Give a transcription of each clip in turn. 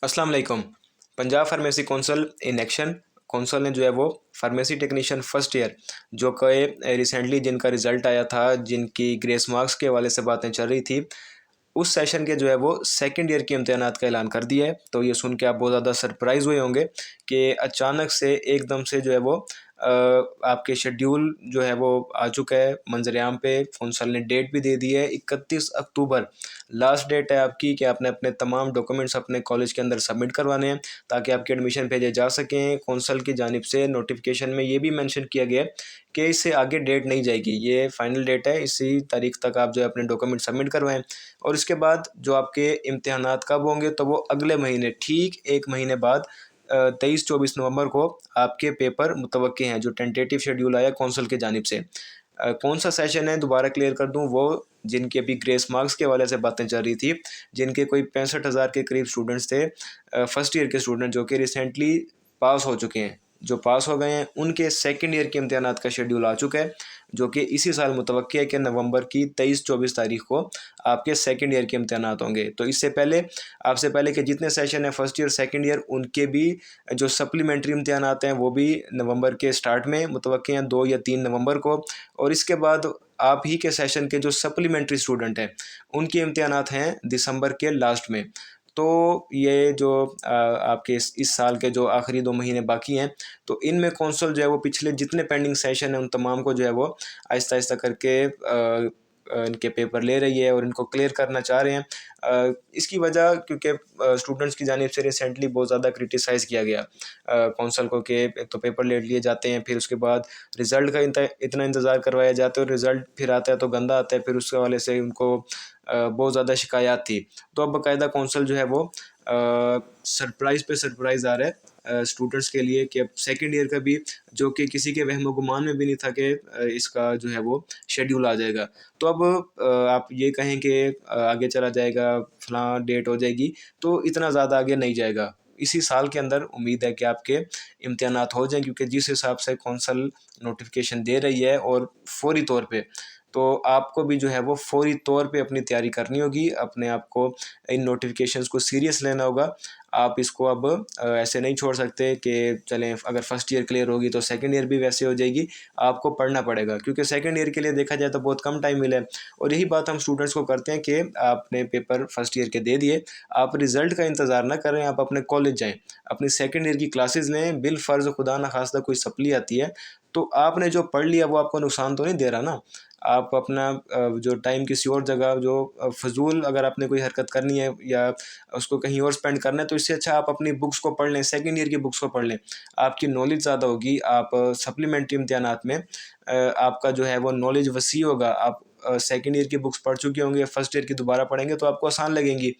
अस्सलाम वालेकुम। Punjab pharmacy council in action. Council ने जो है वो फार्मेसी टेक्नीशियन फर्स्ट ईयर जो कि रिसेंटली जिनका रिज़ल्ट आया था, जिनकी ग्रेस मार्क्स के हवाले से बातें चल रही थी, उस सेशन के जो है वो सेकंड ईयर के इम्तिहानात का ऐलान कर दिया है। तो ये सुन के आप बहुत ज़्यादा सरप्राइज़ हुए होंगे कि अचानक से एकदम से जो है वो आपके शेड्यूल जो है वो आ चुका है मंजरेआम पे। कौंसल ने डेट भी दे दी है, 31 अक्टूबर लास्ट डेट है आपकी कि आपने अपने तमाम डॉक्यूमेंट्स अपने कॉलेज के अंदर सबमिट करवाने हैं ताकि आपके एडमिशन भेजे जा सकें। कौंसल की जानिब से नोटिफिकेशन में ये भी मेंशन किया गया है कि इससे आगे डेट नहीं जाएगी, ये फाइनल डेट है, इसी तारीख तक आप जो है अपने डॉक्यूमेंट सबमिट करवाएं। और इसके बाद जो आपके इम्तिहानात कब होंगे, तो वो अगले महीने ठीक 1 महीने बाद 23-24 नवंबर को आपके पेपर मुतवक्के हैं, जो टेंटेटिव शेड्यूल आया कौंसल की जानिब से। कौन सा सेशन है दोबारा क्लियर कर दूं, वो जिनके अभी ग्रेस मार्क्स के हवाले से बातें चल रही थी, जिनके कोई 65,000 के करीब स्टूडेंट्स थे, फर्स्ट ईयर के स्टूडेंट जो कि रिसेंटली पास हो चुके हैं, जो पास हो गए हैं, उनके सेकंड ईयर के इम्तिहानात का शेड्यूल आ चुका है, जो कि इसी साल मुतवक्की है कि नवंबर की 23-24 तारीख को आपके सेकंड ईयर के इम्तिहानात होंगे। तो इससे पहले आपसे पहले के जितने सेशन हैं फर्स्ट ईयर सेकंड ईयर, उनके भी जो सप्लीमेंट्री इम्तिहानात हैं वो भी नवंबर के स्टार्ट में मुतवक्की हैं, 2 या 3 नवंबर को। और इसके बाद आप ही के सेशन के जो सप्लीमेंट्री स्टूडेंट हैं उनके इम्तिहानात हैं दिसंबर के लास्ट में। तो ये जो आपके इस साल के जो आखिरी 2 महीने बाकी हैं, तो इनमें कौंसल जो है वो पिछले जितने पेंडिंग सेशन हैं उन तमाम को जो है वो आहिस्ता आहिस्ता करके इनके पेपर ले रही है और इनको क्लियर करना चाह रहे हैं। इसकी वजह क्योंकि स्टूडेंट्स की जानिब से रिसेंटली बहुत ज़्यादा क्रिटिसाइज़ किया गया कौंसल को कि एक तो पेपर लेट लिए जाते हैं, फिर उसके बाद रिज़ल्ट का इतना इंतज़ार करवाया जाता है और रिज़ल्ट फिर आता है तो गंदा आता है, फिर उसके हवाले से उनको बहुत ज़्यादा शिकायत थी। तो अब बाकायदा कौंसल जो है वो सरप्राइज़ पे सरप्राइज़ आ रहा है स्टूडेंट्स के लिए कि अब सेकंड ईयर का भी, जो कि किसी के वहम गुमान में भी नहीं था कि इसका जो है वो शेड्यूल आ जाएगा। तो अब आप ये कहें कि आगे चला जाएगा, फलां डेट हो जाएगी, तो इतना ज़्यादा आगे नहीं जाएगा। इसी साल के अंदर उम्मीद है कि आपके इम्तिहानात हो जाएँ, क्योंकि जिस हिसाब से कौंसल नोटिफिकेशन दे रही है और फौरी तौर पे, तो आपको भी जो है वो फौरी तौर पे अपनी तैयारी करनी होगी, अपने आप को इन नोटिफिकेशंस को सीरियस लेना होगा। आप इसको अब ऐसे नहीं छोड़ सकते कि चलें अगर फर्स्ट ईयर क्लियर होगी तो सेकंड ईयर भी वैसे हो जाएगी। आपको पढ़ना पड़ेगा, क्योंकि सेकंड ईयर के लिए देखा जाए तो बहुत कम टाइम मिला है। और यही बात हम स्टूडेंट्स को करते हैं कि आपने पेपर फर्स्ट ईयर के दे दिए, आप रिज़ल्ट का इंतज़ार ना करें, आप अपने कॉलेज जाएँ, अपनी सेकंड ईयर की क्लासेज़ लें। बिलफ़र्ज़ खुदा न खास्ता कोई सप्ली आती है, तो आपने जो पढ़ लिया वो आपको नुकसान तो नहीं दे रहा ना। आप अपना जो टाइम किसी और जगह जो फ़िज़ूल अगर आपने कोई हरकत करनी है या उसको कहीं और स्पेंड करना है, तो इससे अच्छा आप अपनी बुक्स को पढ़ लें, सेकंड ईयर की बुक्स को पढ़ लें। आपकी नॉलेज ज़्यादा होगी, आप सप्लीमेंट्री इम्तिहानात में आपका जो है वो नॉलेज वसी होगा। आप सेकंड ईयर की बुक्स पढ़ चुके होंगे, फर्स्ट ईयर की दोबारा पढ़ेंगे तो आपको आसान लगेंगी।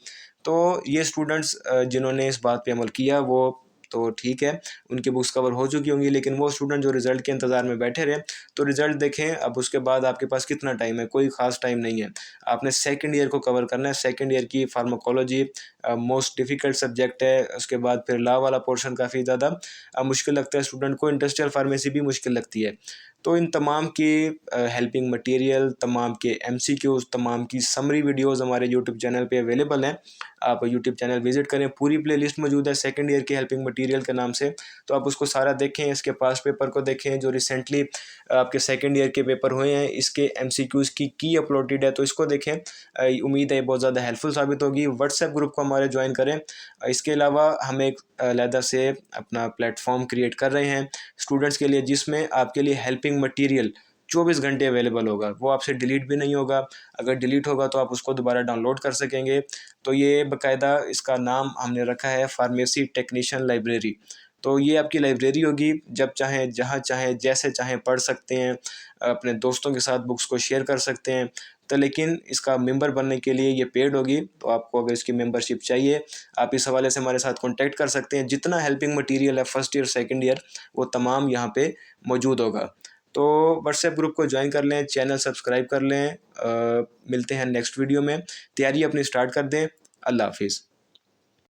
तो ये स्टूडेंट्स जिन्होंने इस बात पे अमल किया वो तो ठीक है, उनकी बुक्स कवर हो चुकी होंगी, लेकिन वो स्टूडेंट जो रिज़ल्ट के इंतज़ार में बैठे रहे, तो रिज़ल्ट देखें अब उसके बाद आपके पास कितना टाइम है, कोई ख़ास टाइम नहीं है। आपने सेकंड ईयर को कवर करना है। सेकंड ईयर की फार्माकोलॉजी मोस्ट डिफ़िकल्ट सब्जेक्ट है। उसके बाद फिर लॉ वाला पोर्शन काफ़ी ज़्यादा मुश्किल लगता है स्टूडेंट को, इंडस्ट्रियल फार्मेसी भी मुश्किल लगती है। तो इन तमाम की हेल्पिंग मटेरियल, तमाम के एमसीक्यूज़, तमाम की समरी वीडियोज़ हमारे यूट्यूब चैनल पे अवेलेबल हैं। आप यूट्यूब चैनल विज़िट करें, पूरी प्लेलिस्ट मौजूद है सेकंड ईयर के हेल्पिंग मटेरियल के नाम से, तो आप उसको सारा देखें। इसके पास्ट पेपर को देखें जो रिसेंटली आपके सेकंड ईयर के पेपर हुए हैं, इसके एमसीक्यूज़ की अपलोडेड है, तो इसको देखें। उम्मीद है ये बहुत ज़्यादा हेल्पफुल साबित होगी। व्हाट्सएप ग्रुप को हमारे ज्वाइन करें। इसके अलावा हम एक अलहदा से अपना प्लेटफॉर्म क्रिएट कर रहे हैं स्टूडेंट्स के लिए, जिसमें आपके लिए हेल्पिंग मटेरियल 24 घंटे अवेलेबल होगा। वो आपसे डिलीट भी नहीं होगा, अगर डिलीट होगा तो आप उसको दोबारा डाउनलोड कर सकेंगे। तो ये बाकायदा इसका नाम हमने रखा है फार्मेसी टेक्नीशियन लाइब्रेरी। तो ये आपकी लाइब्रेरी होगी, जब चाहें, जहाँ चाहें, जैसे चाहें पढ़ सकते हैं, अपने दोस्तों के साथ बुक्स को शेयर कर सकते हैं। तो लेकिन इसका मेंबर बनने के लिए ये पेड होगी, तो आपको अगर इसकी मेंबरशिप चाहिए, आप इस हवाले से हमारे साथ कॉन्टैक्ट कर सकते हैं। जितना हेल्पिंग मटेरियल है फर्स्ट ईयर सेकंड ईयर, वो तमाम यहाँ पे मौजूद होगा। तो व्हाट्सएप ग्रुप को ज्वाइन कर लें, चैनल सब्सक्राइब कर लें। मिलते हैं नेक्स्ट वीडियो में। तैयारी अपनी स्टार्ट कर दें। अल्लाह हाफिज़।